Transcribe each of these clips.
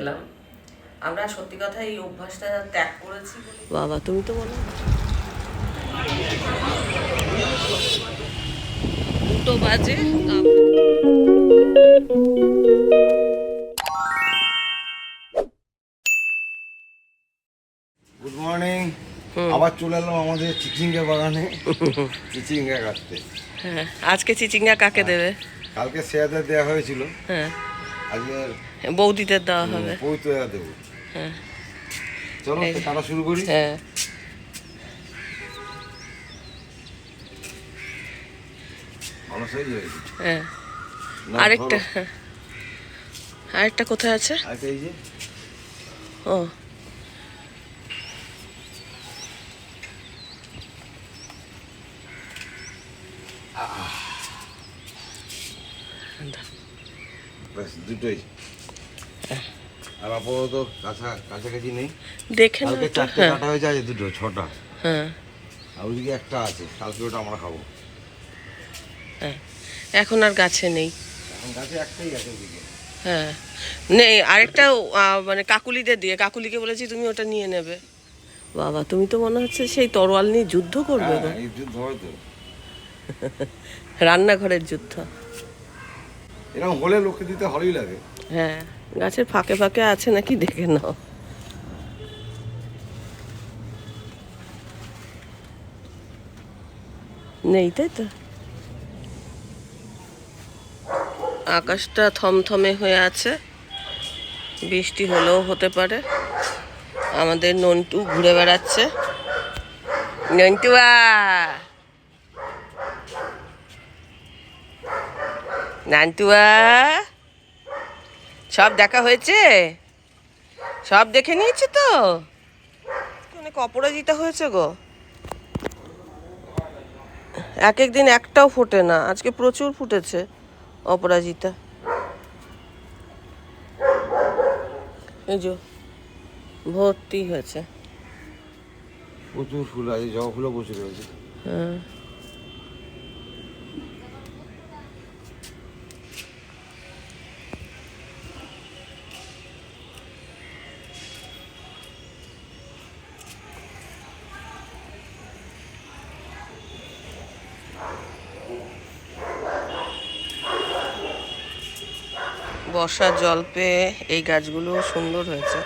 এলাম। আমরা সত্যি কথা এই অভ্যাসটা ত্যাগ করেছি। বাবা তুমি তো বলো 2টো বাজে। Good morning. আবার চলে এলাম আমাদের চিচিঙ্গা বাগানে চিচিঙ্গা কাটতে। হ্যাঁ, আজকে চিচিঙ্গা কাকে দেবে? কালকে শেয়াদের দেওয়া হয়েছিল, হ্যাঁ আজকে বৌদিদের দেওয়া হবে। পৌঁতয়া দেবো। হ্যাঁ চলো তো কাটা শুরু করি। হ্যাঁ ভালো সাইজ হয়েছে। হ্যাঁ না, আরেকটা ধরো। হ্যাঁ, আরেকটা কোথায় আছে? আরেকটা এই যে ও ব্যাস দুটোই। আর আপাতত কাছাকাছি নেই। দেখে নাও কালকে তো। 4টে হ্যাঁ কাটা হয়েছে, আজ 2টো, 6টা। হ্যাঁ আর ওইদিকে একটা আছে, কালকে ওটা আমরা খাবো। হ্যাঁ এখন আর গাছে নেই। এখন গাছে একটাই আছে ওইদিকে। হ্যাঁ নেই, আরেকটা মানে কাকুলিদের দিয়ে, কাকুলিকে বলেছি তুমি ওটা নিয়ে নেবে। বাবা তুমি তো মনে হচ্ছে সেই তরোয়াল নিয়ে যুদ্ধ করবে গো। হ্যাঁ, এই যুদ্ধ হয়তো। রান্নাঘরের যুদ্ধ। এরকম হলে লোককে দিতে ভালোই লাগে। হ্যাঁ গাছের ফাঁকে ফাঁকে আছে নাকি দেখে নাও। নেই তাই তো। আকাশটা থমথমে হয়ে আছে, বৃষ্টি হলেও হতে পারে। আমাদের নন্টু ঘুরে বেড়াচ্ছে। নন্টুয়া নান্টুয়া, সব দেখা হয়েছে? সব দেখে নিয়েছি তো। অনেক অপরাজিতা হয়েছে গো, এক এক দিন একটাও ফোটে না, আজকে প্রচুর ফুটেছে অপরাজিতা। এই যে ভর্তি হয়েছে। প্রচুর ফুল আছে, জবা ফুলও প্রচুর হয়েছে। হ্যাঁ বর্ষার জল পেয়ে এই গাছগুলো সুন্দর হয়েছে।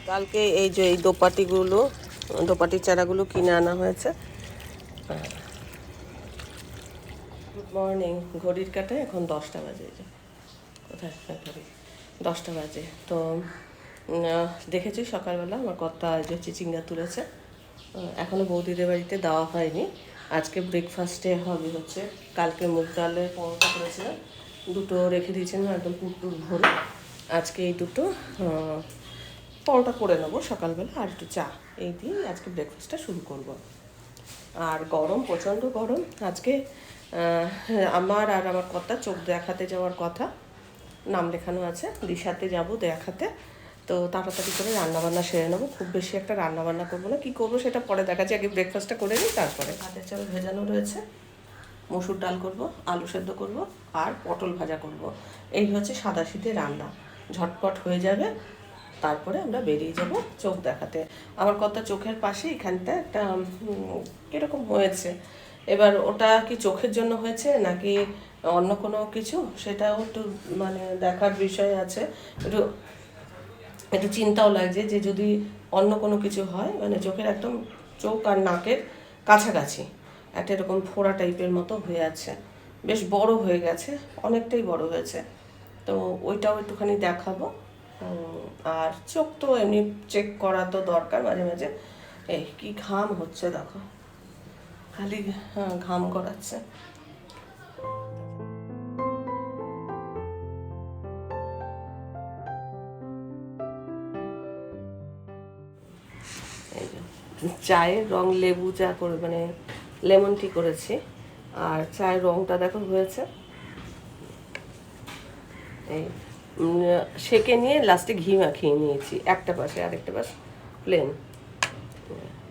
কালকে এই যে এই দোপাটির চারাগুলো কিনে আনা হয়েছে। Good morning. ঘড়ির কাঁটায় এখন 10টা বাজে। এই যে কোথায় ঘড়ি, 10টা বাজে। তো দেখেছি সকালবেলা আমার কর্তা যে চিচিঙ্গা তুলেছে, এখনও বৌদিদের বাড়িতে দেওয়া হয়নি। আজকে ব্রেকফাস্টে হবে হচ্ছে, কালকে মুগ ডালের পরোটা করেছিলাম, 2টো রেখে দিয়েছিলাম একদম পুরপুর ভরে। আজকে এই 2টো পরোটা করে নেবো সকালবেলা, আর একটু চা, এই দিয়ে আজকে ব্রেকফাস্টটা শুরু করব। আর গরম, প্রচণ্ড গরম আজকে। আমার আর আমার কর্তা চোখ দেখাতে যাওয়ার কথা, নাম লেখানো আছে, দিশাতে যাব দেখাতে। তো তাড়াতাড়ি করে রান্নাবান্না সেরে নেবো, খুব বেশি একটা রান্নাবান্না করবো না, কী করবো সেটা পরে দেখাচ্ছি, আগে ব্রেকফাস্টটা করে নিই। তারপরে ভাতের চাল ভেজানো রয়েছে, মসুর ডাল করব, আলু সেদ্ধ করব, আর পটল ভাজা করব। এই হচ্ছে সাদাসিধে রান্না, ঝটপট হয়ে যাবে। তারপরে আমরা বেরিয়ে যাব চোখ দেখাতে। আমার কথা চোখের পাশে এখানটা একটা কীরকম হয়েছে, এবার ওটা কি চোখের জন্য হয়েছে নাকি অন্য কোনো কিছু, সেটাও একটু মানে দেখার বিষয় আছে। একটু একটু চিন্তাও লাগছে যে যদি অন্য কোনো কিছু হয়, মানে চোখের একদম চোখ আর নাকের কাছাকাছি একটা এরকম ফোড়া টাইপের মতো হয়ে আছে, বেশ বড় হয়ে গেছে, অনেকটাই বড় হয়েছে। তো ওইটাও একটুখানি দেখাবো। আর চোখ তো এমনি চেক করা তো দরকার মাঝে মাঝে। এই কি ঘাম হচ্ছে দেখো, খালি ঘাম করাচ্ছে। চায়ের রং লেবু চা করে, মানে লেমন টি করেছি, আর চায়ের রংটা দেখো হয়েছে এই সেকে নিয়ে লাস্টে ঘি মাখিয়ে নিয়েছি, একটা পাশে, আরেকটা পাশ প্লেন।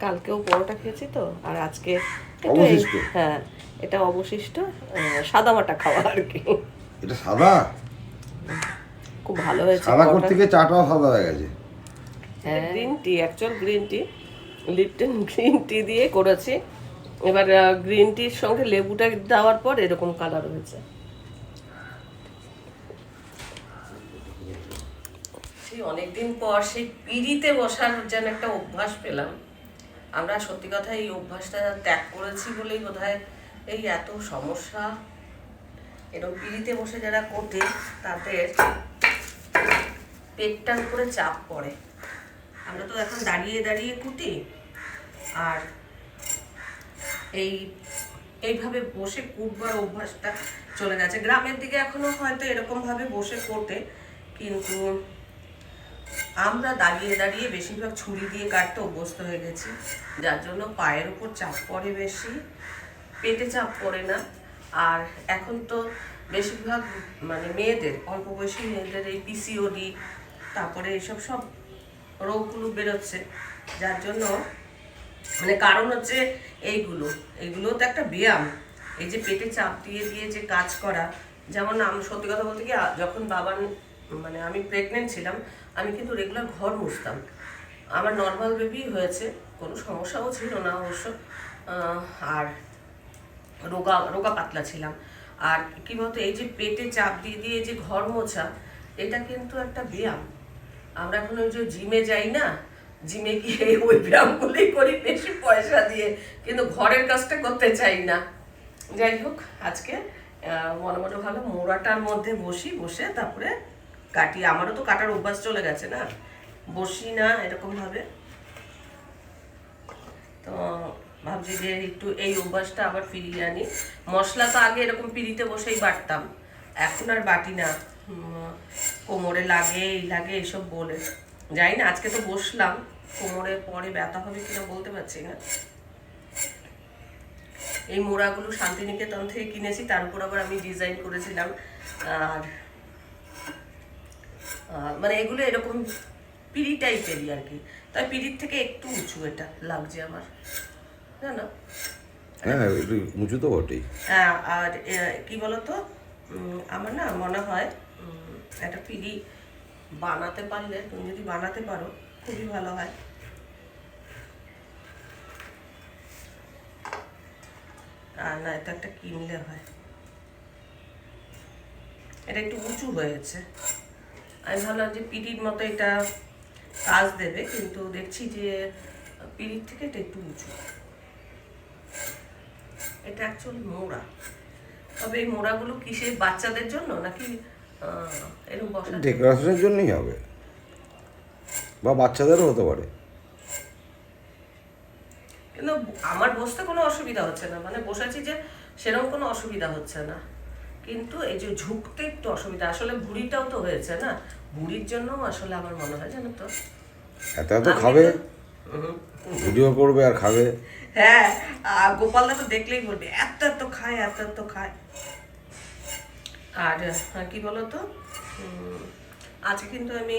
কালকেও পরোটা খেয়েছি তো, আর আজকে হ্যাঁ এটা অবশিষ্ট সাদামাটা খাওয়া আর কি। এটা সাদা খুব ভালো হয়েছে সাদা পরোটা। করতে গিয়ে চাটাও সাদা হয়ে গেছে। Green tea, actual green tea, Lipton green tea দিয়ে করেছি। এবার গ্রিন টির সঙ্গে লেবুটা দেওয়ার পর এরকম কালার হয়েছে। সেই অনেকদিন পর সেই পিঁড়িতে বসার যেন একটা অভ্যাস পেলাম। আমরা সত্যি কথা এই অভ্যাসটা ত্যাগ করেছি বলেই বোধহয় এই এত সমস্যা। এরকম পিঁড়িতে বসে যারা কোটে তাদের পেটটার উপরে চাপ পড়ে। আমরা তো এখন দাঁড়িয়ে দাঁড়িয়ে কুটি, আর এইভাবে বসে কুটবার অভ্যাসটা চলে গেছে। গ্রামের দিকে এখনো হয়তো এরকম ভাবে বসে কোটে, কিন্তু আমরা দাঁড়িয়ে দাঁড়িয়ে বেশিরভাগ ছুরি দিয়ে কাটতে অভ্যস্ত হয়ে গেছি, যার জন্য পায়ের উপর চাপ পড়ে বেশি, পেটে চাপ পড়ে না। আর এখন তো বেশিরভাগ মানে মেয়েদের, অল্প বয়সী মেয়েদের এই পিসিওডি, তারপরে এইসব সব রোগগুলো বেরোচ্ছে, যার জন্য মানে কারণ হচ্ছে এইগুলো তো একটা ব্যায়াম। এই যে পেটে চাপ দিয়ে দিয়ে যে কাজ করা, যেমন আমি সত্যি কথা বলতে কি, যখন বাবার মানে আমি প্রেগনেন্ট ছিলাম, আমি কিন্তু রেগুলার ঘর মুছতাম। আমার নর্মাল বেবি হয়েছে, কোনো সমস্যাও ছিল না অবশ্য, আর রোগা রোগা পাতলা ছিলাম। আর কি বলতো, এই যে পেটে চাপ দিয়ে দিয়ে যে ঘর মোছা, এটা কিন্তু একটা ব্যায়াম। আমরা এখন ওই যে জিমে যাই না, জিমে গিয়ে ওই ব্যায়ামগুলোই করি বেশি পয়সা দিয়ে, কিন্তু ঘরের কাজটা করতে চাই না। যাই হোক, আজকে মনে মনে ভালো মোড়াটার মধ্যে বসে তারপরে কাটি। আমারও তো কাটার অভ্যাস চলে গেছে না, বসি না এরকম ভাবে। তো ভাবছি যে একটু এই অভ্যাসটা আবার ফিরিয়ে আনি। মশলা তো আগে এরকম পিঁড়িতে বসেই বাটতাম, এখন আর বাটি না। কোমরে লাগে এই লাগে এইসব বলে, যাই না। আজকে তো বসলাম, কোমরে পরে ব্যথা হবে কিনা বলতে পারছি না। এই মোড়াগুলো শান্তিনিকেতন থেকে কিনেছি, তার উপর আবার আমি ডিজাইন করেছিলাম। আর মানে এগুলো এরকম পিঁড়ি টাইপেরই আর কি, তাই পিঁড়ির থেকে একটু উঁচু এটা লাগছে আমার, জানো। হ্যাঁ, একটু উঁচু তো বটেই। হ্যাঁ, আর কি বলতো, আমার না মনে হয় একটা পিঁড়ি বানাতে পারলে, তুমি যদি বানাতে পারো খুবই ভালো হয়। আর না, এটা একটা কিনলে হয়। এটা একটু উঁচু হয়েছে, আমি ভাবলাম যে পিঁড়ির মতো এটা কাজ দেবে, কিন্তু দেখছি যে পিঁড়ির থেকে এটা একটু উঁচু। এটা অ্যাকচুয়ালি মোড়া, তবে এই মোড়াগুলো কিসের, বাচ্চাদের জন্য নাকি এরকম বসার জন্য? ডেকোরেশনের জন্যই হবে, বা বাচ্চাদেরও হতে পারে। কিন্তু আমার বসতে কোনো অসুবিধা হচ্ছে না, মানে বসেছি যে সেরকম কোনো অসুবিধা হচ্ছে না, কিন্তু এই যে ঝুঁকতে একটু অসুবিধা। আসলে ভুঁড়িটাও তো হয়েছে না, ভুঁড়ির জন্য আসলে আমার মনে হয়, জানো তো। এত এত খাবে, হুম। ভিডিও করবে আর খাবে। হ্যাঁ, গোপালদা তো দেখলেই বলবে এত এত খায়, এত এত খায়। আর কি বলতো, আজকে কিন্তু আমি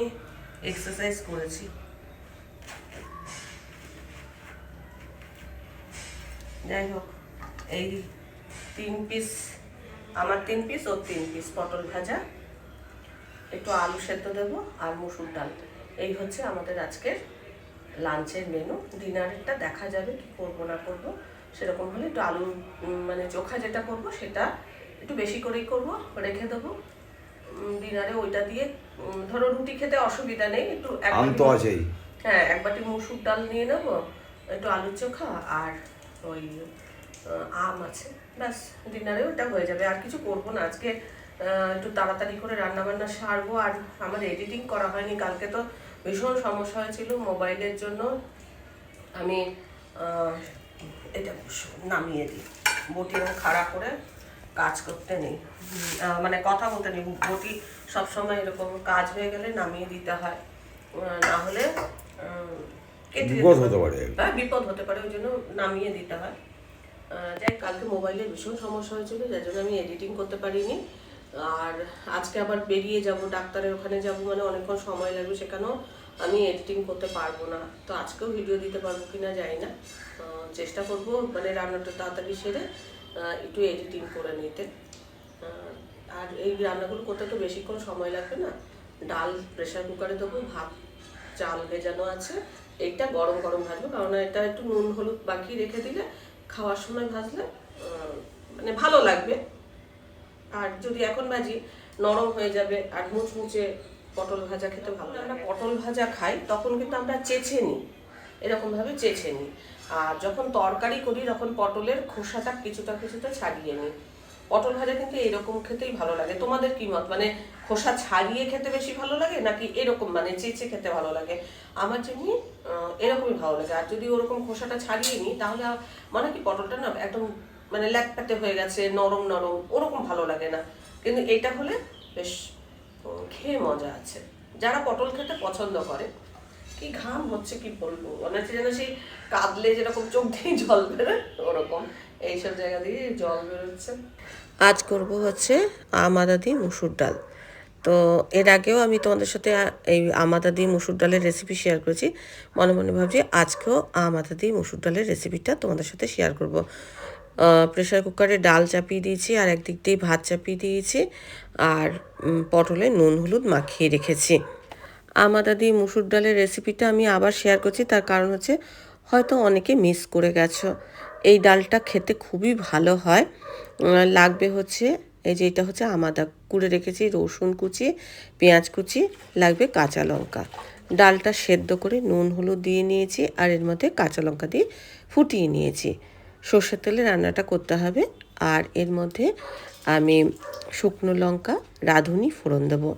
এক্সারসাইজ করেছি। যাই হোক, এই 3 পিস, আমার 3 পিস, ওর 3 পিস পটল ভাজা, একটু আলু সেদ্ধ দেবো আর মসুর ডাল, এই হচ্ছে আমাদের আজকের লাঞ্চের মেনু। ডিনারেরটা দেখা যাবে কি করবো না করবো, সেরকম হলে একটু আলু মানে চোখা যেটা করবো সেটা একটু বেশি করেই করবো, রেখে দেবো। ডিনারে ওইটা দিয়ে ধরো রুটি খেতে অসুবিধা নেই, একটু আম তো আছেই। হ্যাঁ, এক বাটি মসুর ডাল নিয়ে নেবো, একটু আলুর চোখা আর ওই আম আছে, ব্যাস ডিনারে ওটা হয়ে যাবে। আর কিছু করবো না আজকে, একটু তাড়াতাড়ি করে রান্না বান্না সারবো। আর আমার এডিটিং করা হয়নি, কালকে তো ভীষণ সমস্যা হয়েছিল মোবাইলের জন্য। আমি এটা নামিয়ে দিই, বটি খাড়া করে কাজ করতে নেই, মানে কথা বলতে নেই, বটি সবসময় এরকম কাজ হয়ে গেলে নামিয়ে দিতে হয়, না হলে বিপদ হতে পারে। হ্যাঁ, বিপদ হতে পারে, ওই জন্য নামিয়ে দিতে হয়। যাই, কালকে মোবাইলের ভীষণ সমস্যা হয়েছিল, যার জন্য আমি এডিটিং করতে পারিনি। আর আজকে আবার বেরিয়ে যাব, ডাক্তারের ওখানে যাব, মানে অনেকক্ষণ সময় লাগবে, সেখানেও আমি এডিটিং করতে পারবো না। তো আজকেও ভিডিও দিতে পারবো কিনা জানি না, চেষ্টা করব মানে রান্নাটা তাড়াতাড়ি সেরে একটু এডিটিং করে নিতে। আর এই রান্নাগুলো করতে তো বেশিক্ষণ সময় লাগবে না, ডাল প্রেসার কুকারে দেবো, ভাত চাল ভেজানো আছে, এইটা গরম গরম ভাজবো, কারণ এটা একটু নুন হলুদ মাখিয়ে রেখে দিলে খাওয়ার সময় ভাজলে মানে ভালো লাগবে। আর যদি এখন ভাজি নরম হয়ে যাবে আর মুচমুচে পটল ভাজা খেতে ভালো লাগে। আমরা পটল ভাজা খাই তখন কিন্তু আমরা চেঁচে নিই, এরকমভাবে চেঁচে নিই। আর যখন তরকারি করি তখন পটলের খোসাটা কিছুটা কিছুটা ছাড়িয়ে নিই। পটল ভাজা কিন্তু এরকম খেতেই ভালো লাগে। তোমাদের কি মত, মানে খোসা ছাড়িয়ে খেতে বেশি ভালো লাগে নাকি এরকম মানে চেঁচে খেতে ভালো লাগে? আমার যেমনি এরকমই ভালো লাগে। আর যদি ওরকম খোসাটা ছাড়িয়ে নিই তাহলে মানে কি পটলটা না একদম মানে ল্যাটপ্যাটে হয়ে গেছে, নরম নরম, ওরকম ভালো লাগে না। কিন্তু এটা হলে বেশ খেয়ে মজা আছে। যারা পটল খেতে পছন্দ করে, কি ঘাম হচ্ছে কি বলবো, মনে হচ্ছে যেন সেই কাঁদলে যেরকম চোখ দিয়ে জল বেরোয় ওরকম এইসব জায়গা দিয়ে জল বেরোচ্ছে। আজ করব হচ্ছে আমাদা দিয়ে মুসুর ডাল। তো এর আগেও আমি তোমাদের সাথে এই আমাদা দিয়ে মুসুর ডালের রেসিপি শেয়ার করেছি। মনে মনে ভাবছি আজকেও আমাদা দিয়ে মুসুর ডালের রেসিপিটা তোমাদের সাথে শেয়ার করব। প্রেসার কুকারে ডাল চাপিয়ে দিয়েছি আর একদিক দিয়ে ভাত চাপিয়ে দিয়েছি আর পটলে নুন হলুদ মাখিয়ে রেখেছি। আমাদা দিয়ে মুসুর ডালের রেসিপিটা আমি আবার শেয়ার করছি, তার কারণ হচ্ছে হয়তো অনেকে মিস করে গেছো। এই ডালটা খেতে খুবই ভালো হয়। লাগবে হচ্ছে এই যে এটা হচ্ছে আমাদা কুড়ে রেখেছি, রসুন কুচি, পেঁয়াজ কুচি, লাগবে কাঁচা লঙ্কা। ডালটা সেদ্ধ করে নুন হলুদ দিয়ে নিয়েছি আর এর মধ্যে কাঁচা লঙ্কা দিয়ে ফুটিয়ে নিয়েছি। সর্ষের তেলে রান্নাটা করতে হবে আর এর মধ্যে আমি শুকনো লঙ্কা রাঁধুনি ফোড়ন দেবো।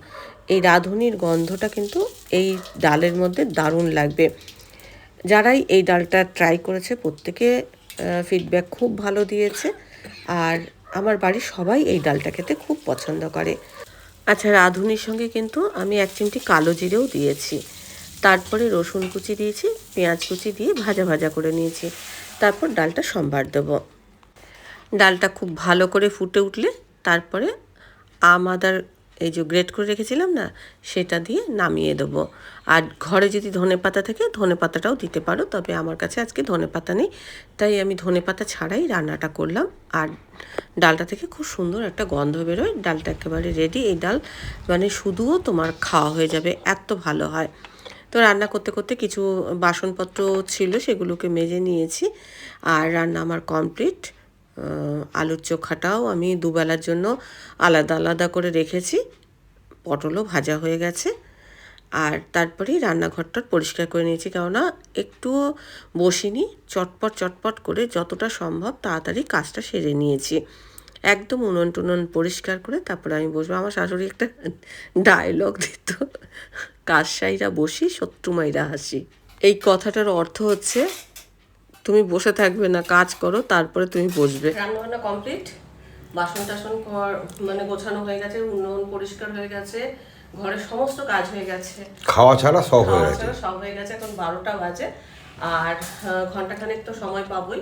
এই রাঁধুনির গন্ধটা কিন্তু এই ডালের মধ্যে দারুণ লাগবে। যারাই এই ডালটা ট্রাই করেছে প্রত্যেকে ফিডব্যাক খুব ভালো দিয়েছে আর আমার বাড়ির সবাই এই ডালটা খেতে খুব পছন্দ করে। আচ্ছা, রাঁধুনির সঙ্গে কিন্তু আমি 1 চিমটি কালো জিরেও দিয়েছি, তারপরে রসুন কুচি দিয়েছি, পেঁয়াজ কুচি দিয়ে ভাজা ভাজা করে নিয়েছি, তারপর ডালটা সম্বার দেবো। ডালটা খুব ভালো করে ফুটে উঠলে তারপরে আমাদার এই যে গ্রেট করে রেখেছিলাম না, সেটা দিয়ে নামিয়ে দেবো। আর ঘরে যদি ধনেপাতা থাকে ধনেপাতাটাও দিতে পারো, তবে আমার কাছে আজকে ধনেপাতা নেই, তাই আমি ধনেপাতা ছাড়াই রান্নাটা করলাম। আর ডালটা থেকে খুব সুন্দর একটা গন্ধ বেরোয়। ডালটা একেবারে রেডি। এই ডাল মানে শুধুও তোমার খাওয়া হয়ে যাবে, এত ভালো হয়। তো রান্না করতে করতে কিছু বাসনপত্র ছিল, সেগুলোকে মেজে নিয়েছি আর রান্না আমার কমপ্লিট। আলুর চোখাটাও আমি দুবেলার জন্য আলাদা আলাদা করে রেখেছি, পটলও ভাজা হয়ে গেছে। আর তারপরেই রান্নাঘরটা পরিষ্কার করে নিয়েছি, কেননা একটুও বসিনি, চটপট চটপট করে যতটা সম্ভব তাড়াতাড়ি কাজটা সেরে নিয়েছি। একদম উনুন টুনুন পরিষ্কার করে তারপরে আমি বসবো। আমার শাশুড়ি একটা ডায়লগ দিত, কাজ সাইরা বসি শত্রু মাইরা হাসি। এই কথাটার অর্থ হচ্ছে তুমি বসে থাকবে না, কাজ করো, তারপরে তুমি বসবে। রান্নাবান্না কমপ্লিট, বাসন টাসন মানে গোছানো হয়ে গেছে, উনুন পরিষ্কার হয়ে গেছে, ঘরের সমস্ত কাজ হয়ে গেছে, খাওয়া ছাড়া সব হয়ে গেছে। সব হয়ে গেছে। এখন 12টা বাজে আর ঘন্টাখানেক তো সময় পাবোই,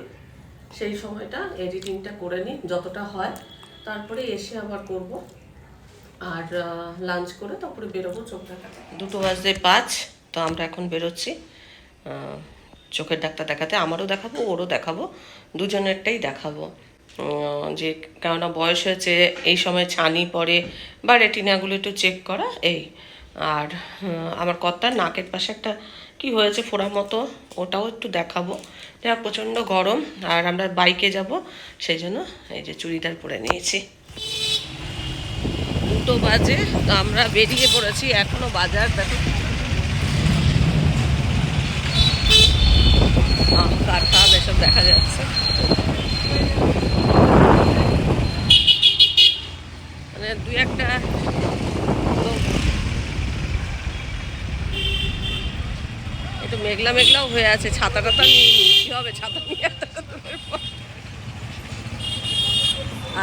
সেই সময়টা এডিটিংটা করে নিই যতটা হয়, তারপরে এসে আবার করব। আর লাঞ্চ করে তারপরে বেরোবো চোখ দেখাতে। 2:05, তো আমরা এখন বেরোচ্ছি চোখের ডাক্তার দেখাতে। আমারও দেখাবো, ওরও দেখাবো, দুজনেরটাই দেখাবো। যে কেননা বয়স হয়েছে, এই সময় ছানি পড়ে বা রেটিনাগুলো একটু চেক করা এই। আর আমার কর্তার নাকের পাশে একটা কি হয়েছে ফোড়ার মতো, ওটাও একটু দেখাবো। যা প্রচণ্ড গরম আর আমরা বাইকে যাব, সেই জন্য এই যে চুড়িদার পরে নিয়েছি। 2 বাজে, তো আমরা বেরিয়ে পড়েছি। এখনো বাজার দেখো, কারখানা এসব দেখা যাচ্ছে। মানে 2-1টা একটু মেঘলা মেঘলাও হয়ে আছে। ছাতা টাতা নিয়ে কি হবে, ছাতা নিয়ে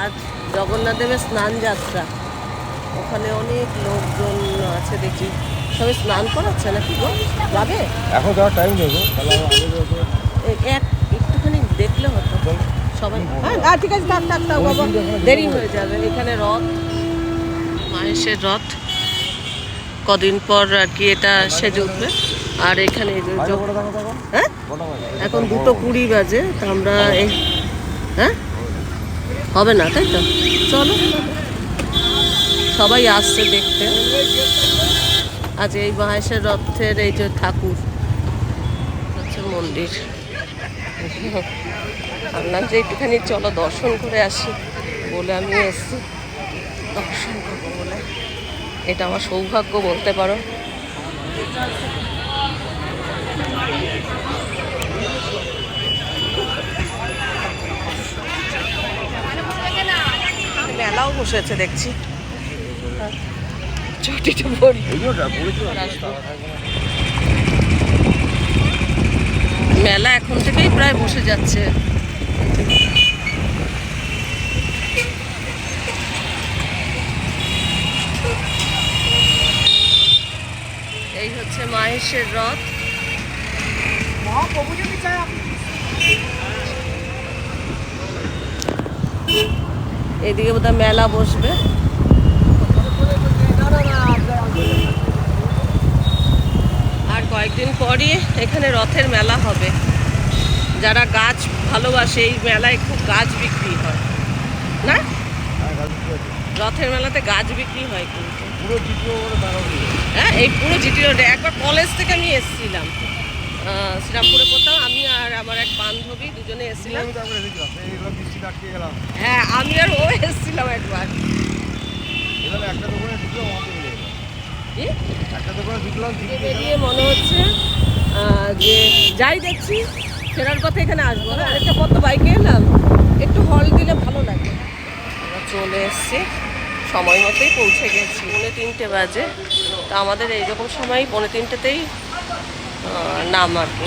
আজ জগন্নাথ দেবের স্নান যাত্রা, ওখানে অনেক লোকজন আছে দেখি, সবাই স্নান করাচ্ছে নাকি গো? যাবে এখন যাওয়ার টাইম নেই, একটুখানি দেখলে হতো সবাই। হ্যাঁ ঠিক আছে, থাক থাক বাবা, দেরি হয়ে যাবে। এখানে রথ, মাহেশের রথ, কদিন পর আর কি এটা সেজে উঠবে। আর এখানে হ্যাঁ এখন 2:20 বাজে, তা আমরা হ্যাঁ হবে না, তাই তো চলো, সবাই আসছে দেখতে। আজ এই মহেশের রথের এই যে ঠাকুর হচ্ছে মন্দির। ভাবলাম যে একটুখানি চলো দর্শন করে আসি বলে আমি এসছি দর্শন করবো বলে। এটা আমার সৌভাগ্য বলতে পারো। মেলাও বসেছে দেখছি। ছুটিটা পড়ি মেলা এখন থেকেই প্রায় বসে যাচ্ছে। এই হচ্ছে মহেশের রথ। এইদিকে বোধহয় মেলা বসবে। আর কয়েকদিন পরই এখানে রথের মেলা হবে। যারা গাছ ভালোবাসে এই মেলায় খুব গাছ বিক্রি হয় না? রথের মেলাতে গাছ বিক্রি হয় কিন্তু হ্যাঁ, এই পুরো জিটি রোডে। একবার কলেজ থেকে আমি এসেছিলাম, শ্রীরামপুরে পড়তাম আমি আর আমার এক বান্ধবী, দুজনে এসেছিলাম। হ্যাঁ, আমি আর ও এসেছিলাম একবার। বেরিয়ে মনে হচ্ছে যে যাই দেখছি ফেরার পথে এখানে আসবো। একটা কত বাইকে এলাম, একটু হল দিলে ভালো লাগে। চলে এসছি, সময় মতোই পৌঁছে গেছি। 3:30 বাজে। তা আমাদের এইরকম সময় 3:30তেই নাম আর কি।